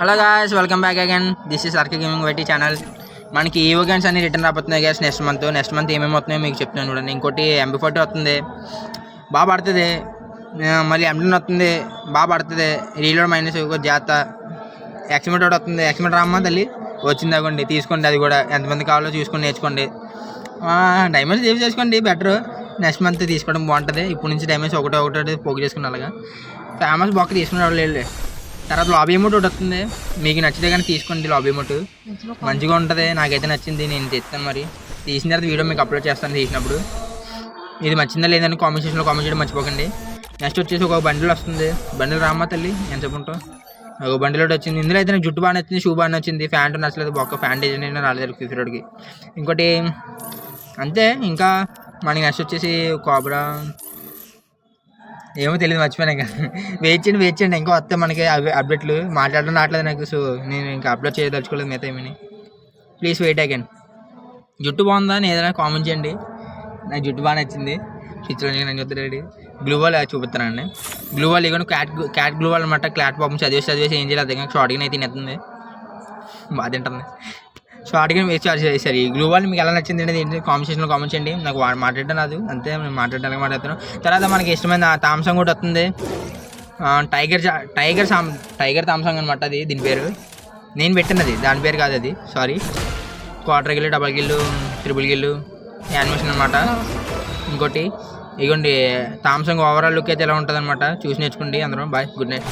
Hello guys, welcome back again. This is RK gaming YT channel. మనకి ఈవో games అన్ని return రాబోతున్నాయి guys. Next month ఏమేమి వస్తున్నాయో మీకు చెప్తున్నాను చూడండి. ఇంకోటి MB40 వస్తుంది, బాగా పడుతుంది. మళ్ళీ M10 వస్తుంది, బాగా పడుతుంది. రీలోడ్ మైనస్ జాగ్రత్త. ఎక్స్మీటర్ ఒకటి వస్తుంది. ఎక్స్మీటర్ రామ్మ తల్లి వచ్చింది అవ్వండి, తీసుకోండి. అది కూడా ఎంతమంది కావాలో చూసుకొని నేర్చుకోండి. డైమండ్స్ సేవ్ చేసుకోండి, బెటర్. నెక్స్ట్ మంత్ తీసుకోవడం బాగుంటుంది. ఇప్పుడు నుంచి డైమండ్స్ ఒకటి పోగు చేసుకుని అలాగా ఫేమస్ బాక్ తీసుకునే వాళ్ళు వెళ్ళి. తర్వాత లాబీ అమౌంట్ ఒకటి వస్తుంది, మీకు నచ్చితే కానీ తీసుకోండి. లాబీ అమౌంట్ మంచిగా ఉంటుంది, నాకైతే నచ్చింది. నేను తెస్తాను, మరి తీసిన తర్వాత వీడియో మీకు అప్లోడ్ చేస్తాను తీసినప్పుడు. ఇది నచ్చిందా లేదని కామెంట్ సెక్షన్లో కామెంట్ చేయడం మర్చిపోకండి. నెక్స్ట్ వచ్చేసి ఒక బండిల్ వస్తుంది. బండిల్ రామ్మ తల్లి ఎంత చెప్పుంటాం. ఒక బండిల్ ఒకటి వచ్చింది. ఇందులో అయితే నాకు జుట్టు బాగా నచ్చింది, షూ బాగా నచ్చింది. ఫ్యాంట్ నచ్చలేదు, ఒక ఫ్యాంట్ డిజైన్ అయినా రాలేదు ఫిఫ్టీకి. ఇంకోటి అంతే. ఇంకా మనకి నెక్స్ట్ వచ్చేసి కోబ్రా ఏమో తెలియదు, మర్చిపోయినా. వెయిట్ చేయండి ఇంకా వస్తే మనకి అప్డేట్లు. మాట్లాడడం రావట్లేదు నాకు, సో నేను ఇంకా అప్లోడ్ చేయదలుచుకోలేదు మిగతా ఏమని. Please wait again. జుట్టు బాగుందా అని ఏదైనా కామెంట్ చేయండి. నాకు జుట్టు బాగా నచ్చింది. పిక్చర్ నేను చూద్దాం. గ్లూ వాల్ చూపిస్తానండి. గ్లూ వాల్ ఇవ్వను, క్యాట్ గ్లూ వాల్ అనమాట. క్లాట్ పాపం చదివేసి ఏం చేయలేదు. అదే షార్ట్గా అయితే తినేస్తుంది, బాగా తింటుంది. షార్ట్గా వేసి చార్జ్ చేశారు. ఈ గ్లూ వాల్ మీకు ఎలా నచ్చింది ఏంటి కామెంట్ కామెంట్ చేయండి. నాకు మాట్లాడడం రాదు, అంతే. నేను మాట్లాడడానికి మాట్లాడుతాను. తర్వాత మనకి ఇష్టమైన థామ్సంగ్ కూడా వస్తుంది. టైగర్ థామ్సంగ్ అనమాట. అది దీని పేరు నేను పెట్టినది, దాని పేరు కాదు అది, సారీ. క్వార్టర్ గిల్లు, డబల్ గిల్లు, ట్రిపుల్ గిల్లు యానిమేషన్ అనమాట. ఇంకోటి ఇగోండి థామ్సంగ్ ఓవరాల్ లుక్ అయితే ఎలా ఉంటుంది అనమాట. చూసి నేర్చుకోండి అందరం. Bye, good night.